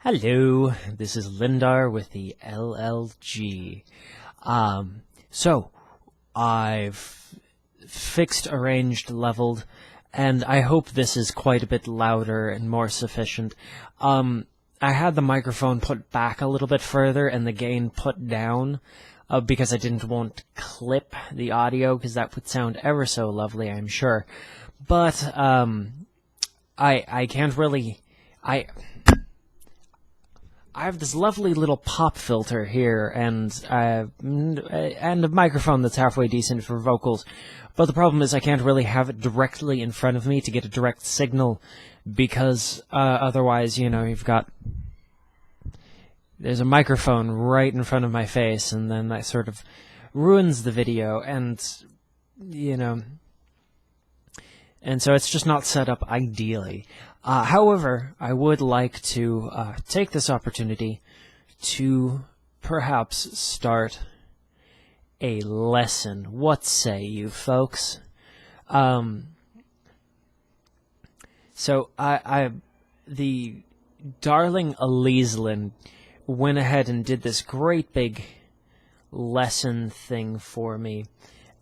Hello, this is Lindar with the LLG. So, I've fixed, arranged, leveled, and I hope this is quite a bit louder and more sufficient. I had the microphone put back a little bit further and the gain put down, because I didn't want to clip the audio, because that would sound ever so lovely, I'm sure. But, I can't really... I have this lovely little pop filter here, and a microphone that's halfway decent for vocals, but the problem is I can't really have it directly in front of me to get a direct signal, because otherwise, there's a microphone right in front of my face, and then that sort of ruins the video, and so it's just not set up ideally. However, I would like to take this opportunity to perhaps start a lesson. What say you, folks? So the darling Eliselyn went ahead and did this great big lesson thing for me,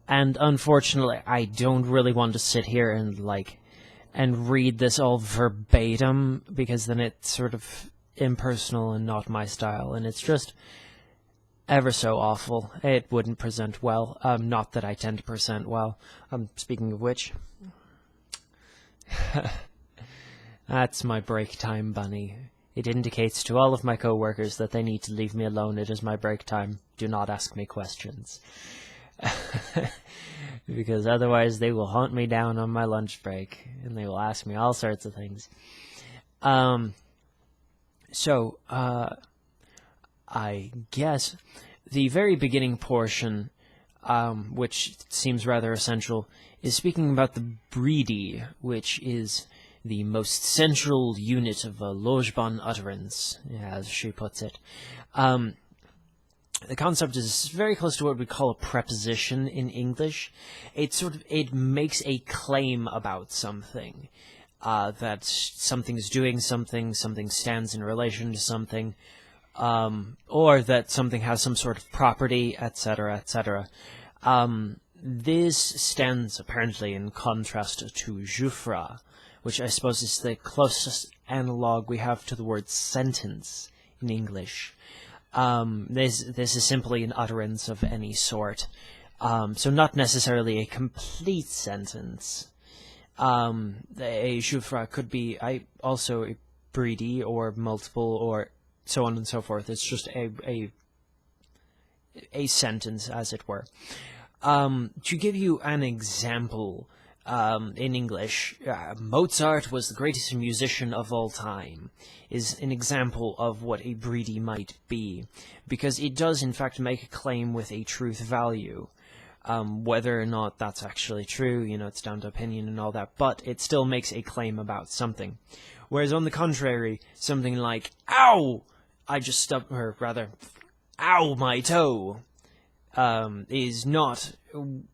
and unfortunately, I don't really want to sit here and read this all verbatim, because then it's sort of impersonal and not my style, and it's just ever so awful. It wouldn't present well. Not that I tend to present well. Speaking of which, that's my break time bunny. It indicates to all of my coworkers that they need to leave me alone. It is my break time. Do not ask me questions. Because otherwise they will hunt me down on my lunch break, and they will ask me all sorts of things. So, I guess the very beginning portion, which seems rather essential, is speaking about the breedy, which is the most central unit of a Lojban utterance, as she puts it. The concept is very close to what we call a preposition in English. It makes a claim about something, that something is doing something, something stands in relation to something, or that something has some sort of property, etc., etc. This stands apparently in contrast to jufra, which I suppose is the closest analog we have to the word sentence in English. This is simply an utterance of any sort, so not necessarily a complete sentence. A jufra could be also a breedy or multiple or so on and so forth. It's just a sentence, as it were. To give you an example, in English, Mozart was the greatest musician of all time, is an example of what a breedy might be, because it does in fact make a claim with a truth value. Whether or not that's actually true, it's down to opinion and all that, but it still makes a claim about something. Whereas on the contrary, something like, ow, I just stubbed, or rather, ow, my toe, is not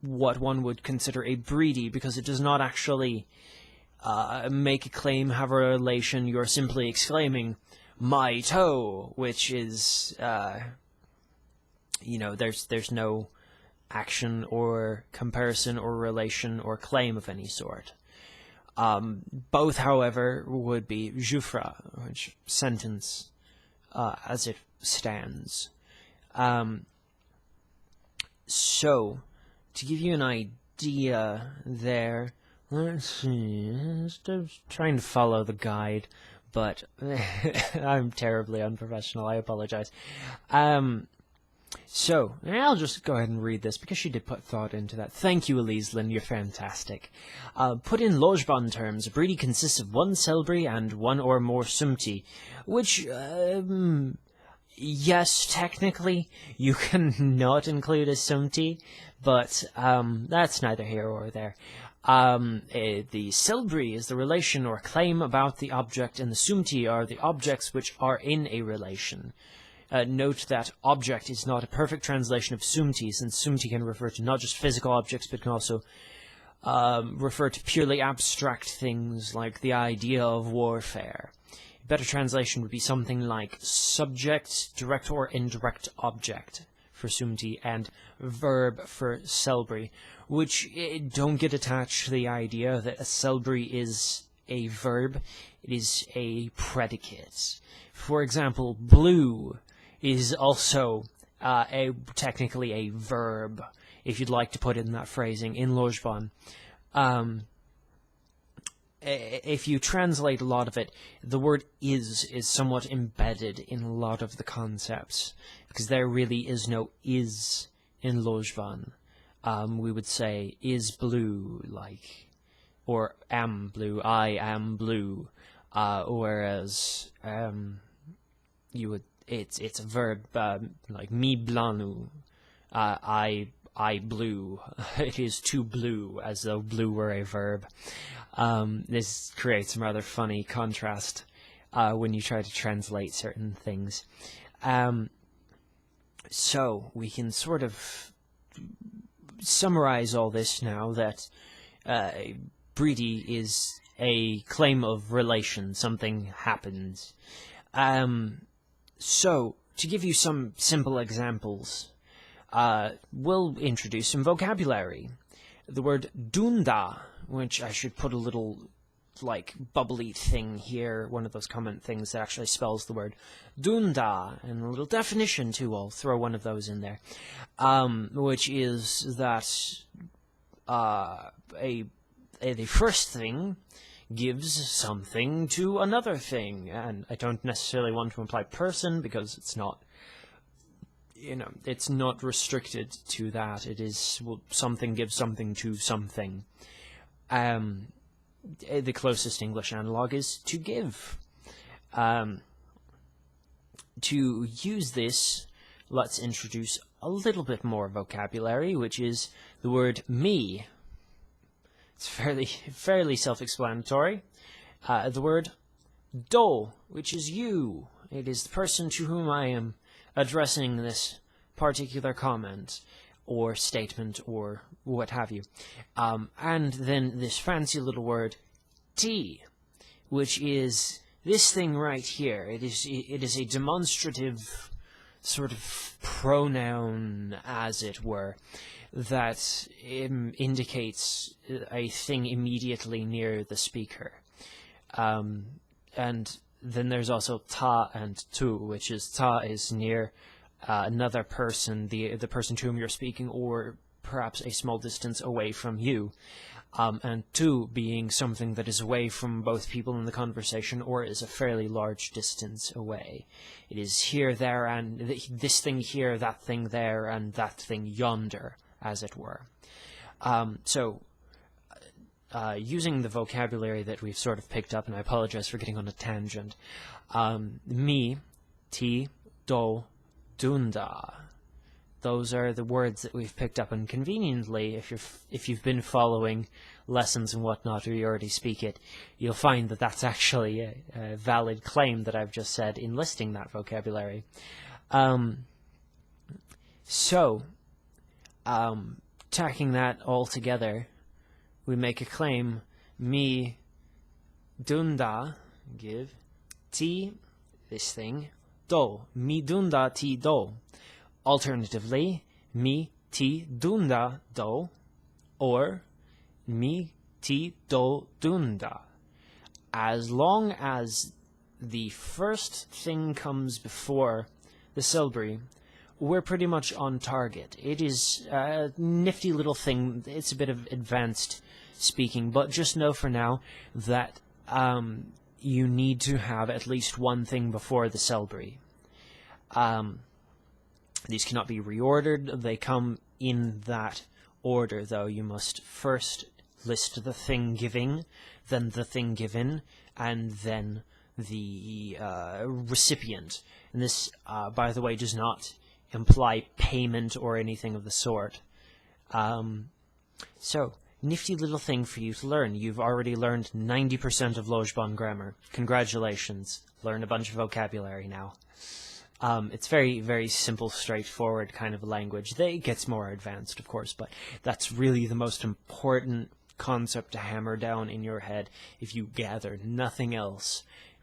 what one would consider a breedy, because it does not actually make a claim, have a relation. You're simply exclaiming, my toe, which is, there's no action or comparison or relation or claim of any sort. Both, however, would be jufra, which sentence, as it stands. So, to give you an idea there, let's see, just trying to follow the guide, but I'm terribly unprofessional, I apologize. So, I'll just go ahead and read this, because she did put thought into that. Thank you, Eliselyn, you're fantastic. Put in Lojban terms, a breedy consists of one celery and one or more sumti, which, yes, technically, you can not include a sumti, but that's neither here or there. The celery is the relation or claim about the object, and the sumti are the objects which are in a relation. Note that object is not a perfect translation of sumti, since sumti can refer to not just physical objects, but can also refer to purely abstract things like the idea of warfare. A better translation would be something like subject, direct or indirect object for sumti, and verb for selbri, which don't get attached to the idea that a selbri is a verb. It is a predicate. For example, blue is also technically a verb, if you'd like to put it in that phrasing, in Lojban. If you translate a lot of it, the word is somewhat embedded in a lot of the concepts, because there really is no is in Lojban. We would say, is blue, like, or am blue, I am blue, whereas you would, it's a verb, like mi blanu, I blue. It is to blue, as though blue were a verb. This creates some rather funny contrast when you try to translate certain things. So we can sort of summarize all this now that Breedy is a claim of relation, something happens. So, to give you some simple examples, we'll introduce some vocabulary. The word dunda, which I should put a little, like, bubbly thing here, one of those comment things that actually spells the word dunda, and a little definition too, I'll throw one of those in there, which is that the first thing gives something to another thing, and I don't necessarily want to imply person, because it's not, it's not restricted to that. It is, well, something gives something to something. The closest English analog is to give. To use this, let's introduce a little bit more vocabulary, which is the word me. It's fairly self-explanatory. The word do, which is you. It is the person to whom I am addressing this particular comment or statement or what have you. And then this fancy little word ti, which is this thing right here. It is a demonstrative sort of pronoun, as it were, that indicates a thing immediately near the speaker. And then there's also ta and tu, which is ta is near another person, the person to whom you're speaking, or perhaps a small distance away from you. And tu being something that is away from both people in the conversation or is a fairly large distance away. It is here, there, and this thing here, that thing there, and that thing yonder, as it were. Using the vocabulary that we've sort of picked up, and I apologize for getting on a tangent, mi, ti, do, dunda. Those are the words that we've picked up, and conveniently, if you've been following lessons and whatnot, or you already speak it, you'll find that that's actually a valid claim that I've just said in listing that vocabulary. Tacking that all together, we make a claim: mi dunda, give, ti, this thing, do, mi dunda ti do. Alternatively, mi ti dunda do, or mi ti do dunda. As long as the first thing comes before the syllabary, we're pretty much on target. It is a nifty little thing. It's a bit of advanced speaking, but just know for now that you need to have at least one thing before the syllabary. These cannot be reordered. They come in that order, though. You must first list the thing giving, then the thing given, and then the recipient. And this, by the way, does not imply payment or anything of the sort. So, nifty little thing for you to learn. You've already learned 90% of Lojban grammar. Congratulations. Learn a bunch of vocabulary now. It's very, very simple, straightforward kind of language. It gets more advanced, of course, but that's really the most important concept to hammer down in your head. If you gather nothing else,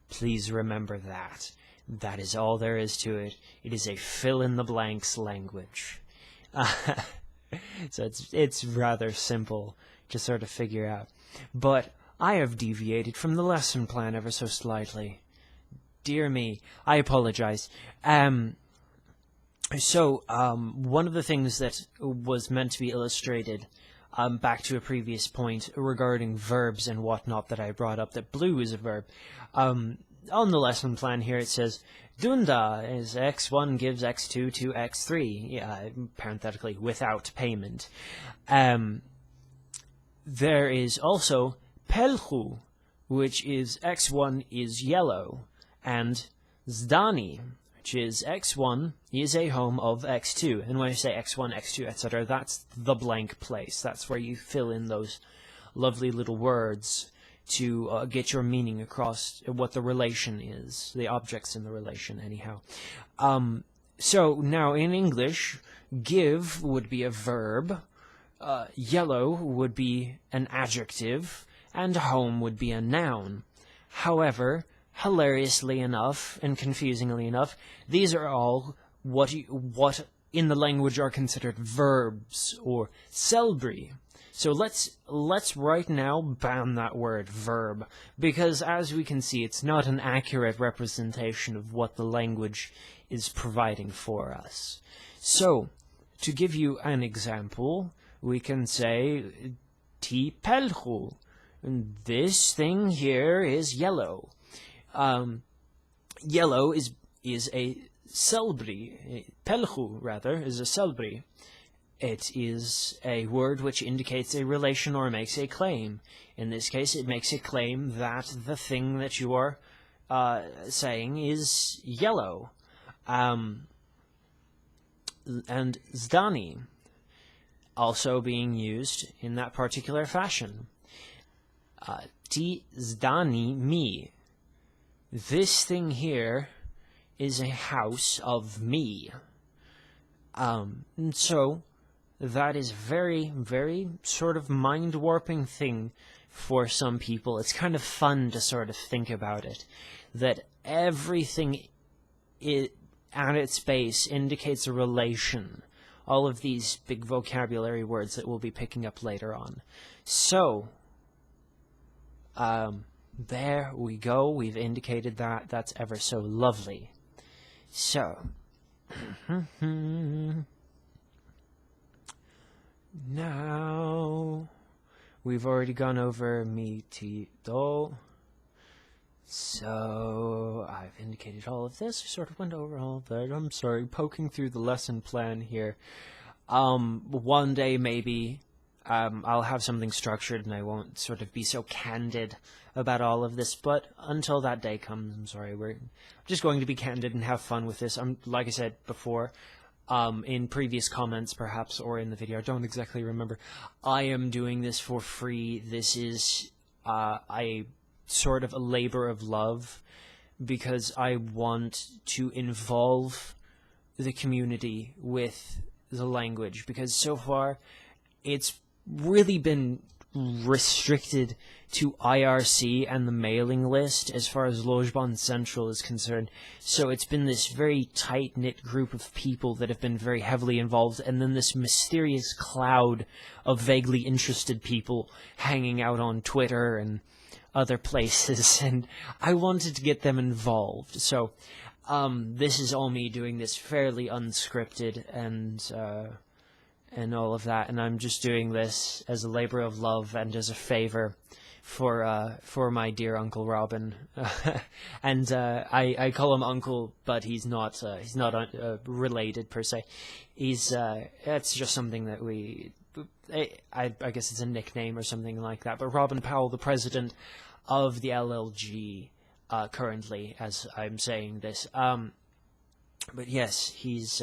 please remember that. That is all there is to it. It is a fill-in-the-blanks language. So it's rather simple to sort of figure out. But I have deviated from the lesson plan ever so slightly. Dear me, I apologize. So, one of the things that was meant to be illustrated, back to a previous point regarding verbs and whatnot that I brought up, that blue is a verb. On the lesson plan here it says, Dunda is x1 gives x2 to x3, parenthetically, without payment. There is also pelchu, which is x1 is yellow, and zdani, which is x1 is a home of x2. And when I say x1, x2, etc., that's the blank place. That's where you fill in those lovely little words to get your meaning across, what the relation is, the objects in the relation, anyhow. So now in English, give would be a verb, yellow would be an adjective, and home would be a noun. However, hilariously enough and confusingly enough, these are all what in the language are considered verbs or selbri. So let's right now ban that word verb, because as we can see, it's not an accurate representation of what the language is providing for us. So, to give you an example, we can say ti pelchu. This thing here is yellow. Yellow is a selbri. Pelchu, rather, is a selbri. It is a word which indicates a relation or makes a claim. In this case, it makes a claim that the thing that you are saying is yellow. And zdani, also being used in that particular fashion. Ti zdani mi. This thing here is a house of me. So that is very, very sort of mind-warping thing for some people. It's kind of fun to sort of think about it, that everything at its base indicates a relation. All of these big vocabulary words that we'll be picking up later on. So, there we go. We've indicated that. That's ever so lovely. So, now we've already gone over mi, ti, do. So, I've indicated all of this. I sort of went over all of that. I'm sorry, poking through the lesson plan here. One day maybe I'll have something structured and I won't sort of be so candid about all of this, but until that day comes, I'm sorry, we're just going to be candid and have fun with this. Like I said before, in previous comments perhaps, or in the video, I don't exactly remember, I am doing this for free. This is a sort of a labor of love, because I want to involve the community with the language, because so far it's really been restricted to IRC and the mailing list as far as Lojban Central is concerned. So it's been this very tight-knit group of people that have been very heavily involved, and then this mysterious cloud of vaguely interested people hanging out on Twitter and other places, and I wanted to get them involved. So this is all me doing this fairly unscripted and all of that, and I'm just doing this as a labor of love and as a favor for my dear Uncle Robin. And I call him Uncle, but he's not related per se. It's just something that I guess it's a nickname or something like that. But Robin Powell, the president of the LLG, currently, as I'm saying this. But yes, he's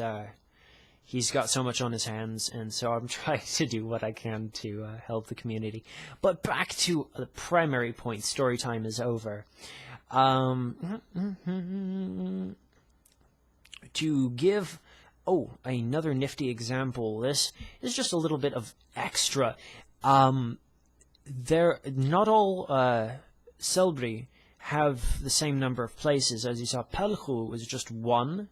got so much on his hands, and so I'm trying to do what I can to help the community. But back to the primary point, story time is over. To give, another nifty example, this is just a little bit of extra. not all Selbri have the same number of places. As you saw, Pelchu was just one.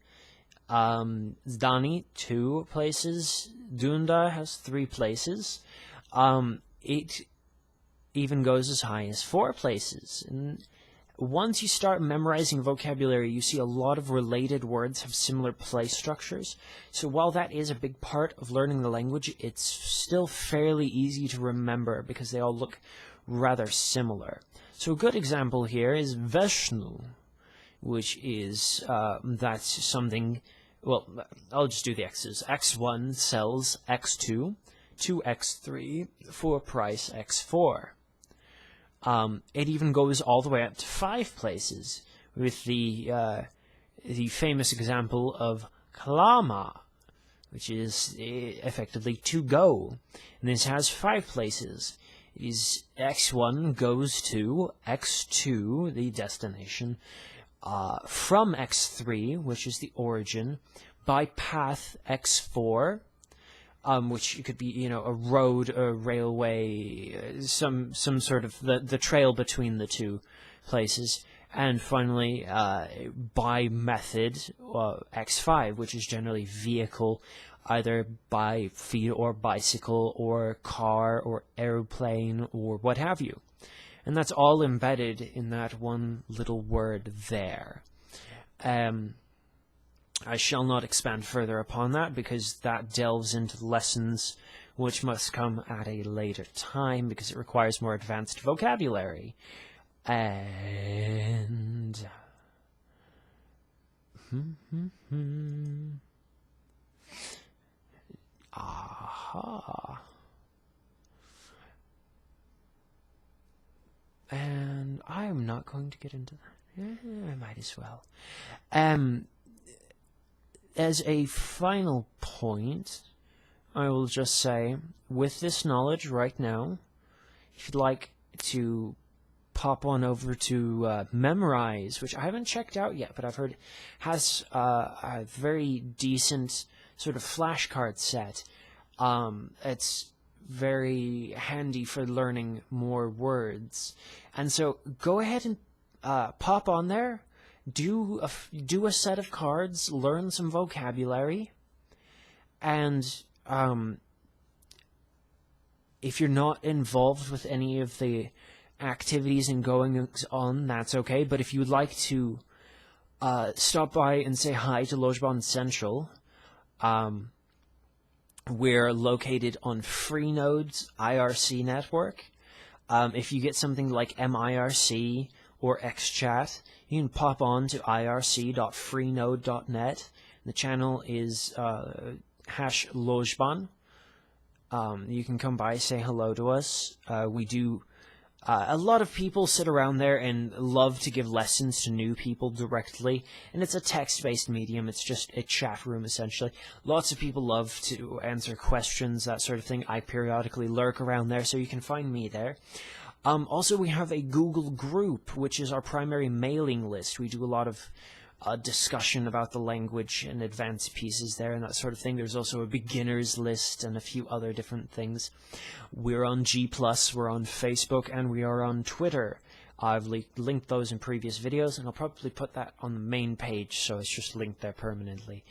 Zdani, 2 places. Dunda has 3 places. It even goes as high as 4 places. And once you start memorizing vocabulary, you see a lot of related words have similar place structures. So while that is a big part of learning the language, it's still fairly easy to remember because they all look rather similar. So a good example here is Veshnu, which is, that's something, well, I'll just do the X's. X1 sells X2 to X3 for price X4. It even goes all the way up to 5 places with the famous example of Klama, which is effectively to go. And this has 5 places. It is X1 goes to X2, the destination, from X3, which is the origin, by path X4, which could be, a road, a railway, some sort of the trail between the 2 places, and finally by method X5, which is generally vehicle, either by feet or bicycle or car or aeroplane or what have you. And that's all embedded in that one little word there. I shall not expand further upon that because that delves into lessons which must come at a later time because it requires more advanced vocabulary. And aha. And I'm not going to get into that. I might as well. As a final point, I will just say, with this knowledge right now, if you'd like to pop on over to Memrise, which I haven't checked out yet, but I've heard has a very decent sort of flashcard set. It's very handy for learning more words. And so go ahead and pop on there. Do a set of cards, learn some vocabulary, and if you're not involved with any of the activities and goings on, that's okay. But if you would like to stop by and say hi to Lojban Central, we're located on Freenode's IRC network. If you get something like MIRC or XChat, you can pop on to irc.freenode.net. The channel is #Lojban. You can come by, say hello to us. We do. A lot of people sit around there and love to give lessons to new people directly, and it's a text-based medium. It's just a chat room, essentially. Lots of people love to answer questions, that sort of thing. I periodically lurk around there, so you can find me there. Also, we have a Google group, which is our primary mailing list. We do a lot of discussion about the language and advanced pieces there and that sort of thing. There's also a beginners list and a few other different things. We're on G+, we're on Facebook, and we are on Twitter. I've linked those in previous videos, and I'll probably put that on the main page, so it's just linked there permanently.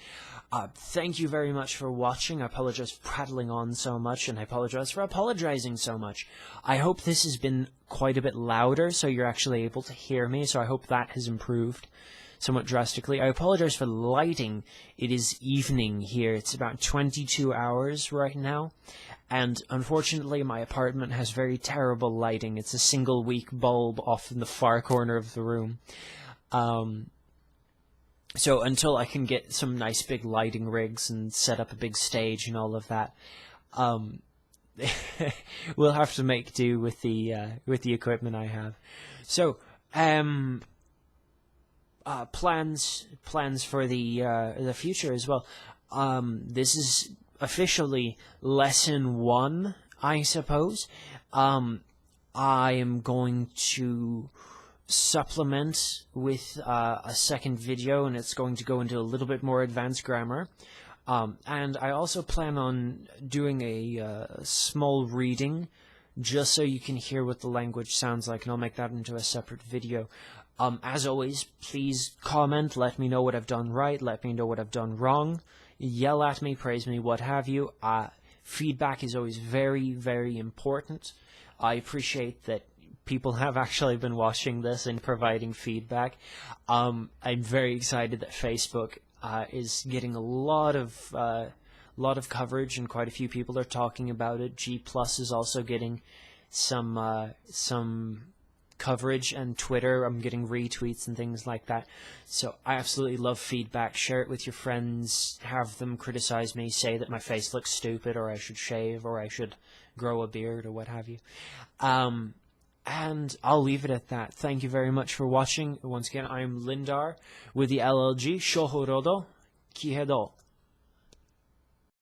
Thank you very much for watching. I apologize for prattling on so much, and I apologize for apologizing so much. I hope this has been quite a bit louder, so you're actually able to hear me, so I hope that has improved somewhat drastically. I apologize for the lighting. It is evening here. It's about 22 hours right now, and unfortunately my apartment has very terrible lighting. It's a single weak bulb off in the far corner of the room. So until I can get some nice big lighting rigs and set up a big stage and all of that, we'll have to make do with the equipment I have. So plans for the future as well. This is officially lesson 1, I suppose. I am going to supplement with a second video, and it's going to go into a little bit more advanced grammar. And I also plan on doing a small reading just so you can hear what the language sounds like, and I'll make that into a separate video. As always, please comment, let me know what I've done right, let me know what I've done wrong, yell at me, praise me, what have you. Feedback is always very, very important. I appreciate that people have actually been watching this and providing feedback. I'm very excited that Facebook is getting a lot of coverage, and quite a few people are talking about it. G Plus is also getting some coverage, and Twitter, I'm getting retweets and things like that. So I absolutely love feedback. Share it with your friends, have them criticize me, say that my face looks stupid, or I should shave, or I should grow a beard, or what have you. And I'll leave it at that. Thank you very much for watching. Once again, I'm Lindar with the LLG. Shohorodo Kihedo.